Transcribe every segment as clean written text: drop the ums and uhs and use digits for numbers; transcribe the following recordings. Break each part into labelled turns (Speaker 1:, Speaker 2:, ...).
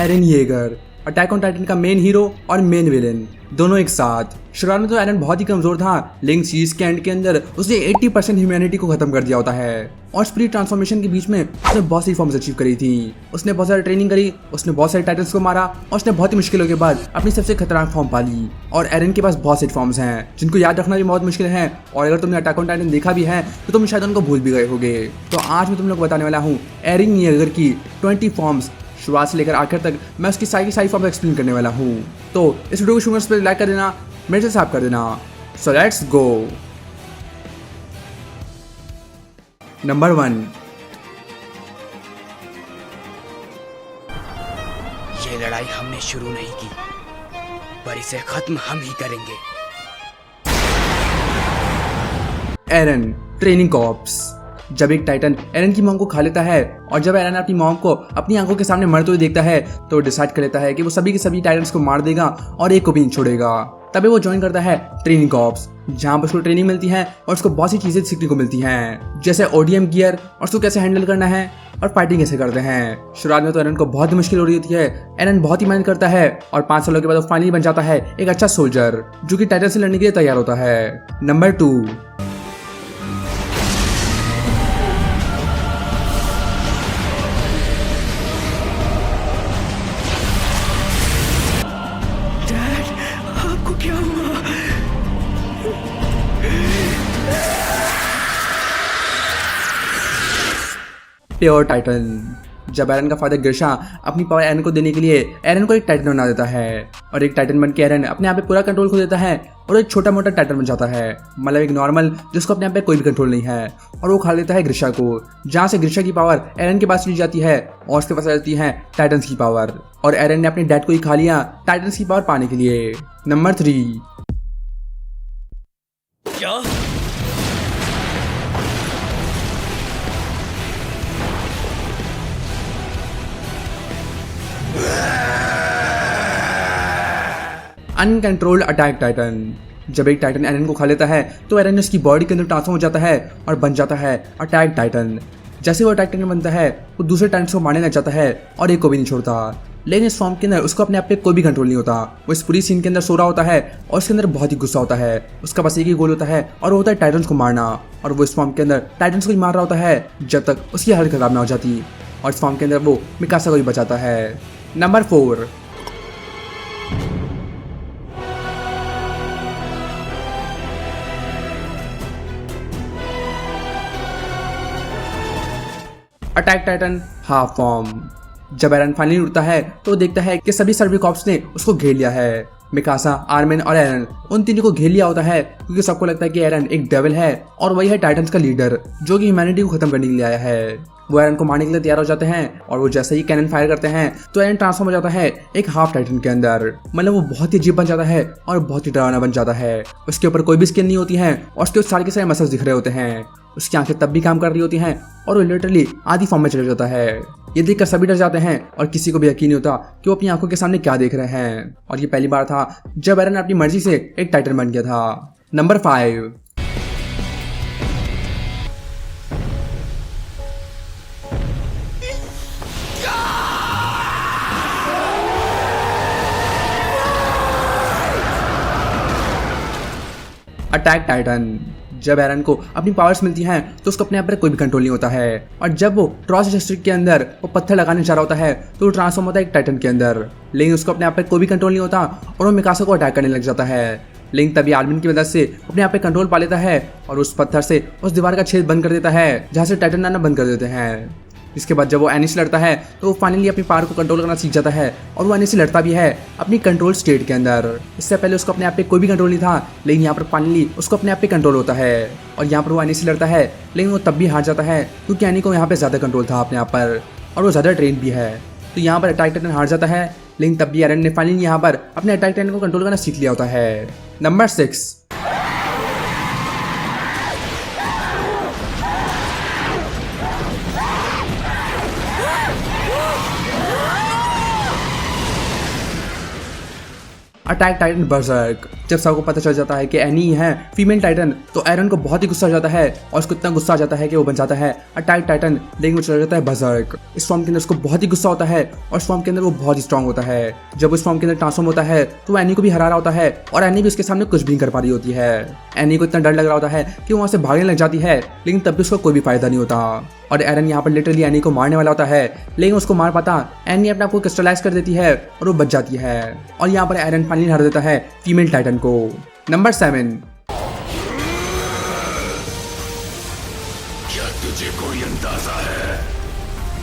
Speaker 1: Eren Yeager, attack on Titan का main hero और main villain दोनों एक साथ। शुरुआत में तो एरन बहुत ही कमजोर था, लेकिन सीरीज के एंड के अंदर उसने 80% ह्यूमैनिटी को खत्म कर दिया होता है। और इस पूरी ट्रांसफॉर्मेशन के बीच में उसने बहुत सी फॉर्म्स अचीव करी थी। उसने बहुत सारी ट्रेनिंग करी, उसने बहुत सारे टाइटन्स को मारा और उसने बहुत ही मुश्किलों के बाद अपनी सबसे खतरनाक फॉर्म पाली। और एरन के पास बहुत से फॉर्म्स हैं जिनको याद रखना भी बहुत मुश्किल है, और अगर तुमने अटैक ऑन टाइटन देखा भी है तो तुम शायद उनको भूल भी गए होगे। तो आज मैं तुम लोग बताने वाला हूँ एरन येगर की 20 फॉर्म्स, शुरुआत से लेकर आखिर तक मैं उसकी सारी फॉर्म एक्सप्लेन करने वाला हूँ। तो इस वीडियो को शुरू से लाइक कर देना, मेरे से साफ कर देना। So let's go. नंबर 1,
Speaker 2: ये लड़ाई हमने शुरू नहीं की, पर इसे खत्म हम ही करेंगे।
Speaker 1: एरन ट्रेनिंग कॉर्प्स। जब एक टाइटन एरन की मॉम को खा लेता है और जब एरन अपनी मॉम को अपनी आंखों के सामने मरते हुए देखता है तो वो डिसाइड कर लेता है कि वो सभी के सभी टाइटन्स को मार देगा और एक को भी नहीं छोड़ेगा। तभी वो ज्वाइन करता है ट्रेनिंग कॉर्प्स, जहाँ पर उसको ट्रेनिंग मिलती है और उसको बहुत सी चीजें सीखने को मिलती हैं, जैसे ओडीएम गियर और उसको कैसे हैंडल करना है और फाइटिंग कैसे करते हैं। शुरुआत में तो एरन को बहुत मुश्किल हो रही होती है। एरन बहुत ही मेहनत करता है और 5 सालों के बाद वो फाइनली बन जाता है एक अच्छा सोल्जर जो कि टाइटन से लड़ने के लिए तैयार होता है। नंबर 2,
Speaker 2: क्या हुआ?
Speaker 1: Pure Titan. जब एरन का फादर ग्रिशा अपनी पावर एरन को देने के लिए एरन को एक टाइटन बना देता है और एक टाइटन बन के एरन अपने आप पे पूरा कंट्रोल खो देता है और एक छोटा मोटा टाइटन बन जाता है, मतलब एक नॉर्मल जिसको अपने आप पे कोई भी कंट्रोल नहीं है। और वो खा लेता है ग्रिशा को, जहाँ से ग्रिशा की पावर एरन के पास चली जाती है और उसके पास आ जाती है टाइटन्स की पावर। और एरन ने अपने डैड को ही खा लिया टाइटन्स की पावर पाने के लिए। नंबर 3,
Speaker 2: क्या?
Speaker 1: Uncontrolled attack Titan. जब एक टाइटन एरन को खा लेता है तो एरन उसकी बॉडी के अंदर ट्रांसफॉर्म हो जाता है और बन जाता है अटैक टाइटन। जैसे वो अटैक टाइटन बनता है वो दूसरे टाइटन्स को मारने लग जाता है और एक को भी नहीं छोड़ता। लेकिन इस फॉर्म के अंदर उसको अपने आप पे कोई भी कंट्रोल नहीं होता। वो इस पूरी सीन के अंदर सो रहा होता है और उसके अंदर बहुत ही गुस्सा होता है। उसका बस एक ही गोल होता है और वो होता है टाइटन्स को मारना। और वो इस फॉर्म के अंदर टाइटन्स को ही मार रहा होता है जब तक उसकी हालत खराब ना हो जाती। और इस फॉर्म के अंदर वो मिकासा को ही बचाता है। Number 4, attack Titan half form. जब एरन फाइनली उठता है तो देखता है कि सभी सर्वी कॉप्स ने उसको घेर लिया है। मिकासा, आर्मिन और एरन उन तीनों को घेर लिया होता है क्योंकि सबको लगता है कि एरन एक डेविल है और वही है टाइटन्स का लीडर जो कि ह्यूमैनिटी को खत्म करने के लिए आया है। वो एरन को मारने के लिए तैयार हो जाते हैं और वो जैसे ही कैनन फायर करते हैं तो एरन ट्रांसफॉर्म हो जाता है एक हाफ टाइटन के अंदर। मतलब वो बहुत ही अजीब बन जाता है और बहुत ही डरावना बन जाता है। उसके ऊपर कोई भी स्किन नहीं होती है और उसके सारे के सारे मसल्स दिख रहे होते हैं। उसकी आंखें तब भी काम कर रही होती हैं और वो लिटरली आधी फॉर्म में चले जाता है। ये देखकर सभी डर जाते हैं और किसी को भी यकीन नहीं होता कि वो अपनी आंखों के सामने क्या देख रहे हैं। और ये पहली बार था जब एरन अपनी मर्जी से एक टाइटन बन गया था। Number 5, attack Titan. जब एरन को अपनी पावर्स मिलती हैं तो उसको अपने आप पर कोई भी कंट्रोल नहीं होता है। और जब वो ट्रॉस डिस्ट्रिक्ट के अंदर वो पत्थर लगाने जा रहा होता है तो वो ट्रांसफॉर्म होता है एक टाइटन के अंदर, लेकिन उसको अपने आप पर कोई भी कंट्रोल नहीं होता और वो मिकासा को अटैक करने लग जाता है। लेकिन तभी आर्मिन की मदद से अपने आप पे कंट्रोल पा लेता है और उस पत्थर से उस दीवार का छेद बंद कर देता है जहाँ से टाइटन आना बंद कर देते हैं। इसके बाद जब वो एनी से लड़ता है तो वो फाइनली अपनी पावर को कंट्रोल करना सीख जाता है और वो एनी से लड़ता भी है अपनी कंट्रोल स्टेट के अंदर। इससे पहले उसको अपने आप पे कोई भी कंट्रोल नहीं था, लेकिन यहाँ पर फाइनली उसको अपने आप पे कंट्रोल होता है और यहाँ पर वो एनी से लड़ता है, लेकिन वो तब भी हार जाता है क्योंकि एनी को यहाँ पे ज़्यादा कंट्रोल था अपने आप पर और वो ज़्यादा ट्रेन भी है। तो यहाँ पर अटैक टाइटन हार जाता है, लेकिन तब भी एरन ने फाइनली यहाँ पर अपने अटैक टाइटन को कंट्रोल करना सीख लिया होता है। Number 6, attack Titan Berserk. जब सबको पता चल जाता है कि एनी है फीमेल टाइटन तो एरन को बहुत ही गुस्सा आ जाता है और उसको इतना गुस्सा आ जाता है कि वो बन जाता है अटैक टाइटन, लेकिन वो चला जाता है बर्जर्क। इस फॉर्म के अंदर उसको बहुत ही गुस्सा होता है और इस फॉर्म के अंदर वो बहुत ही स्ट्रांग होता है। जब उस फॉर्म के अंदर ट्रांसफॉर्म होता है तो एनी को भी हरा रहा होता है और एनी भी उसके सामने कुछ भी नहीं कर पा रही होती है। एनी को इतना डर लग रहा होता है कि वो वहाँ से भागने लग जाती है, लेकिन तब भी उसका कोई भी फायदा नहीं होता और एरन यहाँ पर लिटरली एनी को मारने वाला होता है, लेकिन उसको मार पाता एनी अपने आप को क्रिस्टलाइज कर देती है और वो बच जाती है और यहाँ पर एरन फाइनली हरा देता है फीमेल टाइटन को। नंबर 7।
Speaker 3: क्या तुझे कोई अंदाजा है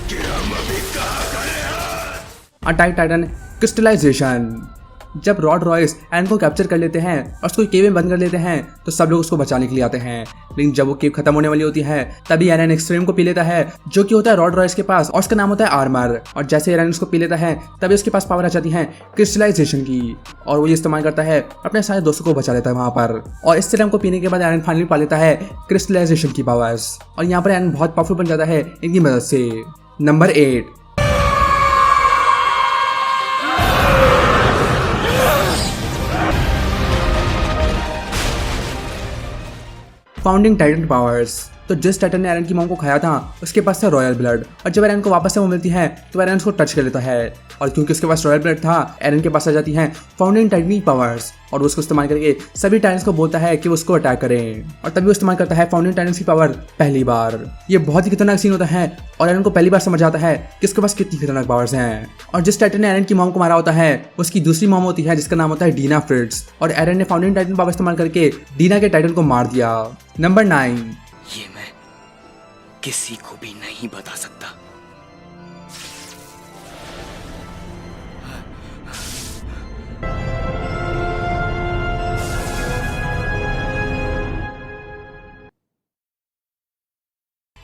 Speaker 3: कि हम अभी कहाँ खड़े हैं?
Speaker 1: Attack Titan crystallization. जब रॉड रॉयस एरन को कैप्चर कर लेते हैं और उसको केव में बंद कर लेते हैं तो सब लोग उसको बचाने के लिए आते हैं, लेकिन जब वो केव खत्म होने वाली होती है तभी एरन एक्सट्रीम को पी लेता है जो कि होता है रॉड रॉयस के पास और उसका नाम होता है आर्मर। और जैसे एरन उसको पी लेता है तभी उसके पास पावर आ जाती है क्रिस्टलाइजेशन की और वो ये इस्तेमाल करता है अपने सारे दोस्तों को बचा लेता है वहाँ पर। और इस सीरम को पीने के बाद एरन फाइनली पा लेता है क्रिस्टलाइजेशन की पावर्स और यहाँ पर एरन बहुत पावरफुल बन जाता है इनकी मदद से। नंबर 8। Founding Titan powers. तो जिस टाइटन ने एरन की मॉम को खाया था उसके पास था रॉयल ब्लड और जब एरन को वापस से वो मिलती है तो एरन उसको टच कर लेता है और क्योंकि उसके पास रॉयल ब्लड था एरन के पास आ जाती हैं फाउंडिंग टाइटन पावर्स और उसको इस्तेमाल करके सभी टाइटन्स को बोलता है कि वो उसको अटैक करें और तभी वो इस्तेमाल करता है फाउंडिंग टाइटन्स की पावर पहली बार। ये बहुत ही खतरनाक सीन होता है और एरन को पहली बार समझ आता है कि उसके पास कितनी खतरनाक पावर्स हैं। और जिस टाइटन ने एरन की मॉम को मारा होता है उसकी दूसरी मॉम होती है जिसका नाम होता है डीना फ्रिट्ज और एरन ने फाउंडिंग टाइटन पावर इस्तेमाल करके डीना के टाइटन को मार दिया। नंबर 9।
Speaker 2: ये मैं किसी को भी नहीं बता सकता।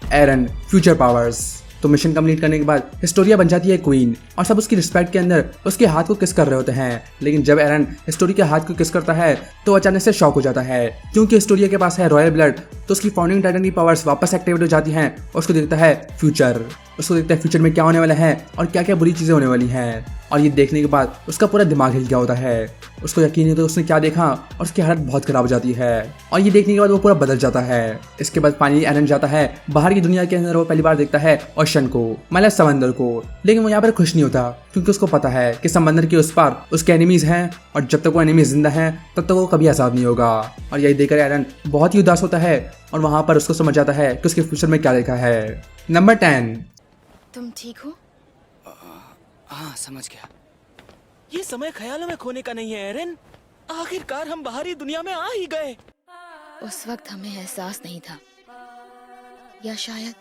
Speaker 1: एरन फ्यूचर पावर्स। तो मिशन कंप्लीट करने के बाद हिस्टोरिया बन जाती है क्वीन और सब उसकी रिस्पेक्ट के अंदर उसके हाथ को किस कर रहे होते हैं, लेकिन जब एरन हिस्टोरिया के हाथ को किस करता है तो अचानक से शॉक हो जाता है क्योंकि हिस्टोरिया के पास है रॉयल ब्लड। तो उसकी फाउंडिंग टाइटन की पावर्स वापस एक्टिवेट हो जाती हैं और उसको देखता है फ्यूचर। उसको देखता है फ्यूचर में क्या होने वाला है और क्या क्या बुरी चीज़ें होने वाली हैं और ये देखने के बाद उसका पूरा दिमाग हिल गया होता है। उसको यकीन नहीं होता उसने क्या देखा और उसकी हालत बहुत खराब हो जाती है और ये देखने के बाद वो पूरा बदल जाता है। इसके बाद फाइनली एरन जाता है बाहर की दुनिया के अंदर। वो पहली बार देखता है ओशन को, मतलब समंदर को, लेकिन वो यहाँ पर खुश नहीं होता क्योंकि उसको पता है कि समंदर के उस पार उसके एनिमीज हैं और जब तक वो एनिमीज जिंदा हैं तब तक वो कभी आज़ाद नहीं होगा। और यही देखकर एरन बहुत ही उदास होता है और वहाँ पर उसको समझ आता है कि उसके फ्यूचर में क्या लिखा है। नंबर 10।
Speaker 4: तुम ठीक हो?
Speaker 2: हाँ, समझ गया।
Speaker 5: ये समय ख्यालों में खोने का नहीं है एरन। आखिरकार हम बाहरी दुनिया में आ ही गए।
Speaker 4: उस वक्त हमें एहसास नहीं था, या शायद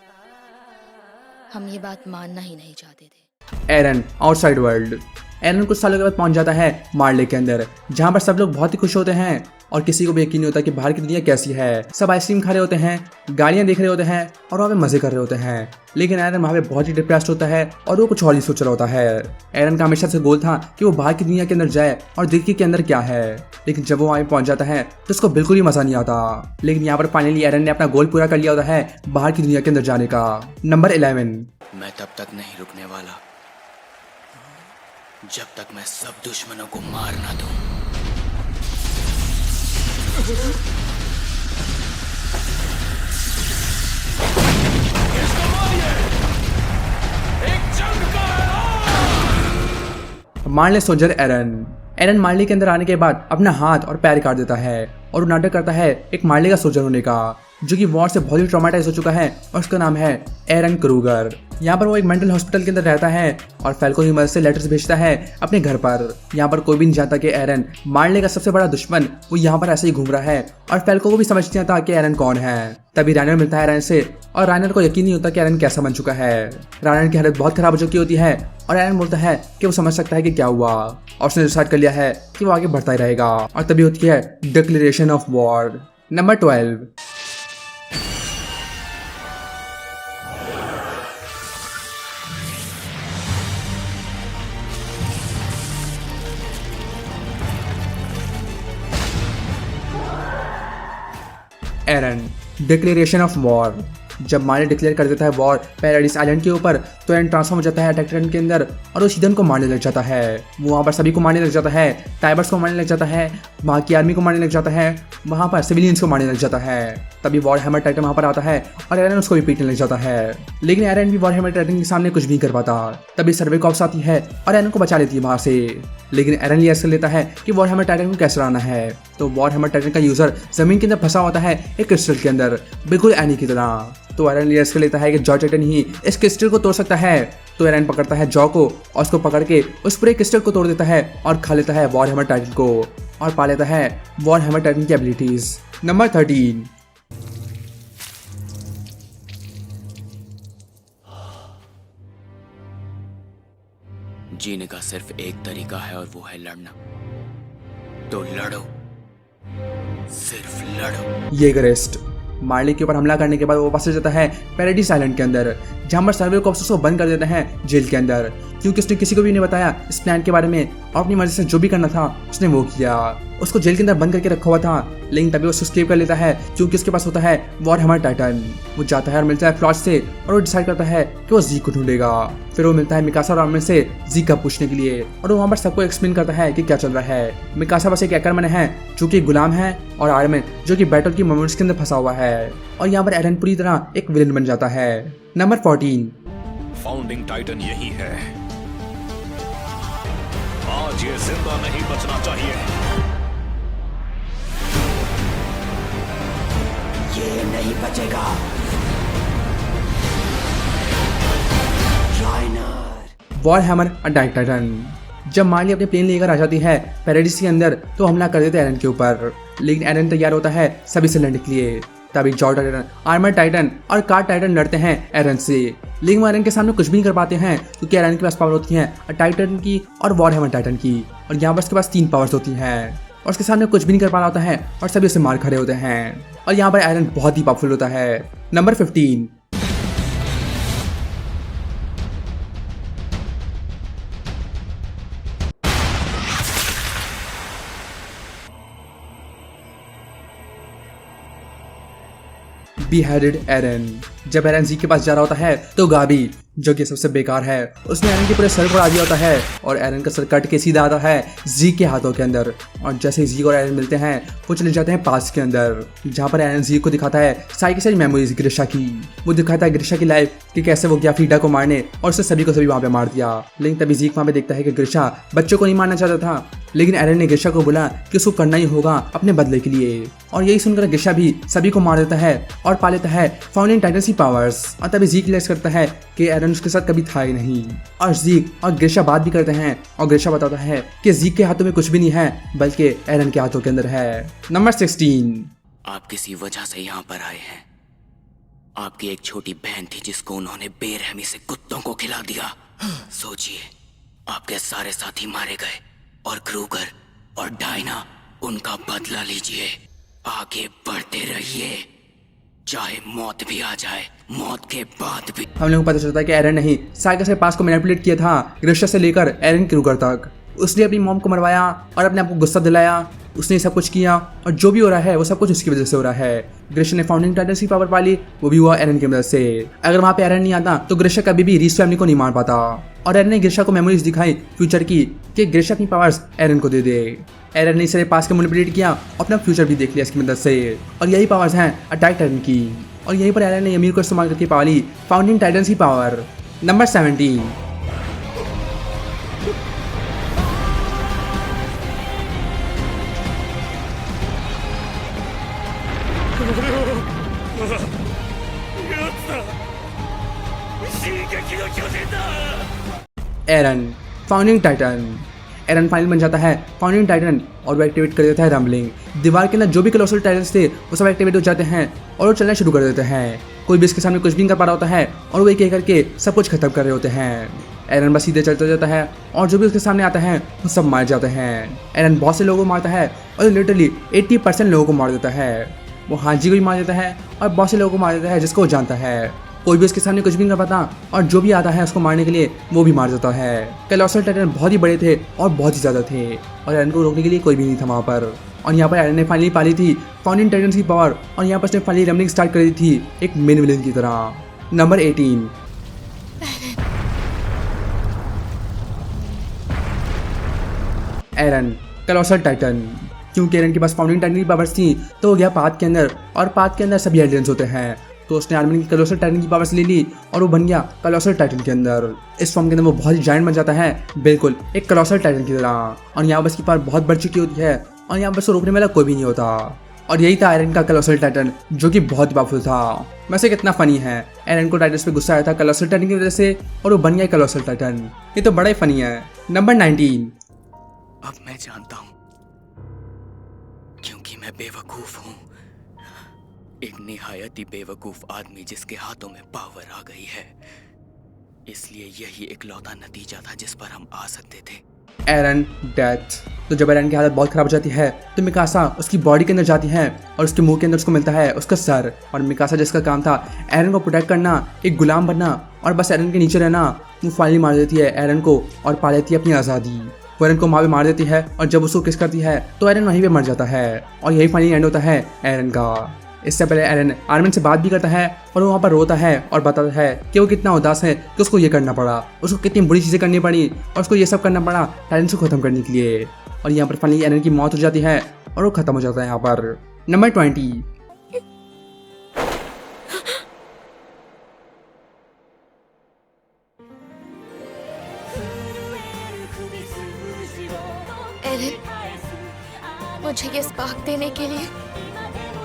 Speaker 4: हम ये बात मानना ही नहीं चाहते थे।
Speaker 1: एरन आउटसाइड वर्ल्ड। एरन कुछ सालों के बाद पहुंच जाता है मार्ले के अंदर जहां पर सब लोग बहुत ही खुश होते हैं और किसी को भी यकीन नहीं होता कि बाहर की दुनिया कैसी है। सब आइसक्रीम खा रहे होते हैं, गाड़ियां देख रहे होते हैं और वहाँ पे मजे कर रहे होते हैं, लेकिन एरन वहाँ पे बहुत ही डिप्रेस्ड होता है और वो कुछ और ही सोच रहा होता है। एरन का हमेशा से गोल था कि वो बाहर की दुनिया के अंदर जाए और देखे के अंदर क्या है, लेकिन जब वो वहाँ पे पहुंच जाता है तो उसको बिल्कुल ही मजा नहीं आता। लेकिन यहाँ पर फाइनली एरन ने अपना गोल पूरा कर लिया होता है बाहर की दुनिया के अंदर जाने का। नंबर 11।
Speaker 2: मैं तब तक नहीं रुकने वाला जब तक मैं सब दुश्मनों को मार ना दूं।
Speaker 1: मार्ले सोल्जर एरन मार्ले के अंदर आने के बाद अपना हाथ और पैर काट देता है और वो नाटक करता है एक मार्ले का सोल्जर होने का जो कि वॉर से बहुत ही ट्रॉमेटाइज हो चुका है और उसका नाम है एरन क्रूगर। यहाँ पर वो एक मेंटल हॉस्पिटल के अंदर रहता है और फैल्को की मदद से लेटर्स भेजता है अपने घर पर। यहाँ पर कोई भी नहीं जानता कि एरन मार्ले का सबसे बड़ा दुश्मन वो यहाँ पर ऐसे ही घूम रहा है और फैल्को को भी समझ नहीं आता कि एरन कौन है। तभी राइनर मिलता है एरन से और राइनर को यकीन नहीं होता कि एरन कैसा बन चुका है। राइनर की हालत बहुत खराब हो चुकी होती है और एरन बोलता है कि वो समझ सकता है कि क्या हुआ और उसने डिसाइड कर लिया है कि वो आगे बढ़ता ही रहेगा। और तभी होती है declaration of war. Number 12। Eren declaration of war. जब मार्ले डिक्लेयर कर देता है वॉर पैराडाइस आइलैंड के ऊपर तो तो एरन ट्रांसफॉर्म हो जाता है अटैक टाइटन के अंदर और वो शीदन को मारने लग जाता है। वो वहाँ पर सभी को मारने लग जाता है, टाइबर्स को मारने लग जाता है, वहाँ की आर्मी को मारने लग जाता है, वहाँ पर सिविलियंस को मारने लग जाता है। तभी वॉर हैमर टाइटन वहाँ पर आता है और एरन उसको भी पीटने लग जाता है, लेकिन एरन भी वॉर हैमर टाइटन के सामने कुछ भी नहीं कर पाता। तभी सर्वे कॉप्स आती है और एरन को बचा लेती है वहाँ से, लेकिन एरन रियलाइज कर लेता है कि वॉर हैमर टाइटन को कैसे हराना है। तो वॉर हैमर टाइटन का यूजर जमीन के अंदर फंसा होता है एक क्रिस्टल के अंदर, बिल्कुल एनी की तरह। तो एरन रियलाइज कर लेता है कि जॉ टाइटन ही इस क्रिस्टल को तोड़ सकता है। तो एरन पकड़ता है जॉ को और उसको पकड़ के उस पूरे क्रिस्टल को तोड़ देता है और खा लेता है वॉर हैमर टाइटन को और पा लेता है वॉर हैमर टाइटन की एबिलिटीज। नंबर 13।
Speaker 2: जीने का सिर्फ एक तरीका है और वो है लड़ना। तो लड़ो, सिर्फ लड़ो।
Speaker 1: येगरिस्ट मार्ली के ऊपर हमला करने के बाद वो वापस जाता है पैराडाइज आइलैंड के अंदर, जहाँ पर सर्वे कॉप्स उसको बंद कर देते हैं जेल के अंदर, क्योंकि उसने किसी को भी नहीं बताया इस प्लान के बारे में और अपनी मर्जी से जो भी करना था उसने वो किया। उसको जेल के अंदर बंद करके रखा हुआ था, लेकिन तभी उसको स्केप कर लेता है क्योंकि उसके पास होता है वॉर हैमर टाइटन। वो जाता है और मिलता है फ्लॉच से और वो डिसाइड करता है कि वो जीक को ढूंढेगा। फिर वो मिलता है मिकासा और आर्मिन से जीक का पूछने के लिए और वो वहाँ पर सबको एक्सप्लेन करता है कि क्या चल रहा है। मिकासा बस एक हैकर मैन है जो कि गुलाम है और आर्मिन जो कि बैटल की मोमेंट्स के अंदर फंसा हुआ है, और यहाँ पर एरन पूरी तरह एक विलेन बन जाता है। नंबर 14।
Speaker 3: फाउंडिंग टाइटन यही है, आज ये जिंदा नहीं बचना चाहिए।
Speaker 2: ये नहीं बचेगा। राइनर।
Speaker 1: War hammer attack Titan. जब मार्ली अपने प्लेन लेकर आ जाती है पैराडाइज के अंदर तो हमला कर देते हैं एरन के ऊपर, लेकिन एरन तैयार होता है सभी से लड़ने के लिए। तभी जॉ टाइटन, आर्मर टाइटन और कार टाइटन लड़ते हैं एरन से, लेकिन वो एरन के सामने कुछ भी नहीं कर पाते हैं क्योंकि एरन के पास पावर होती है टाइटन की और वॉर हैमर टाइटन की, और यहाँ पर उसके पास 3 पावर्स होती हैं और उसके सामने कुछ भी नहीं कर पा रहा होता है और सभी उसे मार खड़े होते हैं, और यहाँ पर एरन बहुत ही पावरफुल होता है। नंबर 15। Beheaded एरन। जब एरन जी के पास जा रहा होता है तो गाबी जो कि सबसे बेकार है उसने एरन के पूरे सर पर आ दिया होता है और एरन का सर कट के सीधा आता है जी के हाथों के अंदर, और जैसे ही जी और एरन मिलते हैं वो चले जाते हैं पास के अंदर, जहाँ पर एरन जी को दिखाता है सारी की सारी मेमोरीज ग्रिशा की। वो दिखाता है ग्रिशा की लाइफ कि कैसे वो गया फ्रीडा को मारने और उससे सभी को सभी वहाँ पे मार दिया, लेकिन तभी जीक वहाँ पे देखता है कि ग्रिशा बच्चों को नहीं मारना चाहता था, लेकिन एरन ने ग्रिशा को बोला कि उसको करना ही होगा अपने बदले के लिए, और यही सुनकर ग्रिशा भी सभी को मार देता है और पा लेता है फाउंडिंग टाइटन की पावर्स। और तभी जीक रियलाइज करता है कि एरन उसके साथ कभी था ही नहीं, और जीक और ग्रिशा बात भी करते हैं और ग्रिशा बताता है कि जीक के हाथों में कुछ भी नहीं है बल्कि एरन के हाथों के अंदर है। नंबर 16।
Speaker 2: आप किसी वजह से यहाँ पर आए हैं। आपकी एक छोटी बहन थी जिसको उन्होंने बेरहमी से कुत्तों को खिला दिया। सोचिए, आपके सारे साथी मारे गए और क्रूगर और डायना, उनका बदला लीजिए। आगे बढ़ते रहिए, चाहे मौत भी आ जाए, मौत के बाद भी।
Speaker 1: हम लोगों को पता चलता है कि एरन ने ही साइका से पास को मैनिपुलेट किया था ग्रिशा से लेकर एरन क्रूगर तक। उसने अपनी मॉम को मरवाया और अपने आप को गुस्सा दिलाया, उसने सब कुछ किया, और जो भी हो रहा है वो सब कुछ उसकी वजह से हो रहा है। ग्रिशा ने फाउंडिंग टाइटन की पावर पाली, वो भी हुआ एरन की मदद से। अगर वहाँ पे एरन नहीं आता तो ग्रिशा कभी भी रीस फैमिली को नहीं मार पाता, और एरन ने ग्रिशा को मेमोरीज दिखाई फ्यूचर की कि ग्रिशा अपनी पावर्स एरन को दे दे। एरन ने इसे पास के मैनिपुलेट किया, अपना फ्यूचर भी देख लिया इसकी मदद से, और यही पावर्स हैं अटैक टाइटन की, और यहीं पर एरन ने ymir को इस्तेमाल करके पा ली फाउंडिंग टाइटन की पावर। नंबर 17। एरन फाउंडिंग टाइटन। एरन फाइनल बन जाता है फाउंडिंग टाइटन और वो एक्टिवेट कर देता है रम्बलिंग। दीवार के अंदर जो भी कोलोसल टाइटन्स थे वो सब एक्टिवेट हो जाते हैं और वो चलना शुरू कर देते हैं। कोई भी इसके सामने कुछ भी नहीं कर पा रहा होता है और वो एक एक करके सब कुछ खत्म कर रहे होते हैं। एरन बस सीधे चलता जाता है और जो भी उसके सामने आता है वो सब मार जाते हैं। एरन बहुत से लोगों को मारता है और लिटरली 80% लोगों को मार देता है। वो हाजी को भी मार देता है और बहुत से लोगों को मार देता है जिसको वो जानता है। कोई भी उसके सामने कुछ भी नहीं कर पाता और जो भी आता है उसको मारने के लिए वो भी मार देता है। कोलोसल टाइटन बहुत ही बड़े थे और बहुत ही ज़्यादा थे और एरन को रोकने के लिए कोई भी नहीं था वहाँ पर। और यहाँ पर एरन ने फाइनली पाली थी फाउंडिंग टाइटन की पावर और यहाँ पर उसने फाइनली रम्बलिंग स्टार्ट कर दी थी एक मेन विलेन की तरह। नंबर 18। एरन कलोसल टाइटन। क्योंकि एरन के पास फाउंडिंग टाइटन की पावर्स थी तो वो गया पाथ के अंदर, और पाथ के अंदर सभी एलियंस होते हैं, तो उसने आर्मिन की कलोसल टाइटन की पावर्स ले ली और वो बन गया कलोसल टाइटन के अंदर। इस फॉर्म के अंदर वो बहुत ही जायंट बन जाता है, बिल्कुल एक कलोसल टाइटन की तरह। और यहाँ बस की पावर बहुत बढ़ चुकी होती है और यहाँ बस रोकने वाला कोई भी नहीं होता। और यही था एरन का कलोसल टाइटन, जो कि बहुत ही पावरफुल था। वैसे कितना फनी है, एरन को टाइटन्स पे गुस्सा आया था कलोसल टाइटन की वजह से और वो बन गया कलोसल टाइटन। ये तो बड़ा ही फनी है। नंबर 19।
Speaker 2: अब मैं जानता हूं, क्योंकि मैं बेवकूफ हूं, एक निहायत ही बेवकूफ आदमी जिसके हाथों में पावर आ गई है, इसलिए यही इकलौता नतीजा था जिस पर हम आ सकते थे।
Speaker 1: एरन डेथ। तो जब एरन की हालत बहुत खराब हो जाती है तो मिकासा उसकी बॉडी के अंदर जाती है और उसके मुंह के अंदर उसको मिलता है उसका सर। और मिकासा जिसका काम था एरन को प्रोटेक्ट करना, एक गुलाम बनना और बस एरन के नीचे रहना, वो फाइनली मार देती है एरन को और पा लेती है अपनी आज़ादी। वो एरन को वहाँ पे मार देती है और जब उसको किस करती है तो एरन वहीं पे मर जाता है और यही फाइनली एंड होता है एरन का। इससे पहले एरन आर्मिन से बात भी करता है और वो वहाँ पर रोता है और बताता है कि वो कितना उदास है कि उसको ये करना पड़ा, उसको कितनी बुरी चीज़ें करनी पड़ी और उसको ये सब करना पड़ा टाइटन्स को ख़त्म करने के लिए। और यहाँ पर फाइनली एरन की मौत हो जाती है और वो ख़त्म हो जाता है यहाँ पर। नंबर 20।
Speaker 4: एरन, मुझे ये स्पार्क देने के लिए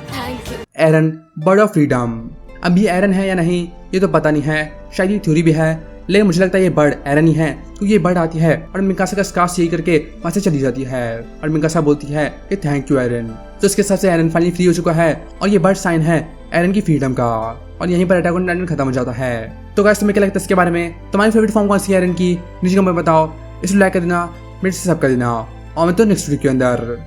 Speaker 4: thank you.
Speaker 1: Eren bird of freedom. अब ये एरन है या नहीं ये तो पता नहीं है, शायद ये थ्योरी भी है, लेकिन मुझे लगता है ये बर्ड एरन ही है क्योंकि ये बर्ड आती है और मिकासा का स्कार्फ यही करके वहाँ से चली जाती है और मिकासा बोलती है कि थैंक यू एरन। तो इसके हिसाब से एरन फाइनली फ्री हो चुका है और ये बर्ड साइन है एरन की फ्रीडम का। और यहीं पर अटैक ऑन टाइटन खत्म हो जाता है। तो गाइस तुम्हें क्या लगता है इसके बारे में? तुम्हारी फेवरेट फॉर्म कौन सी है एरन की? नीचे कमेंट में बताओ। इसे लाइक कर देना, मेरे से सब कर देना और मैं तो नेक्स्ट वीडियो के अंदर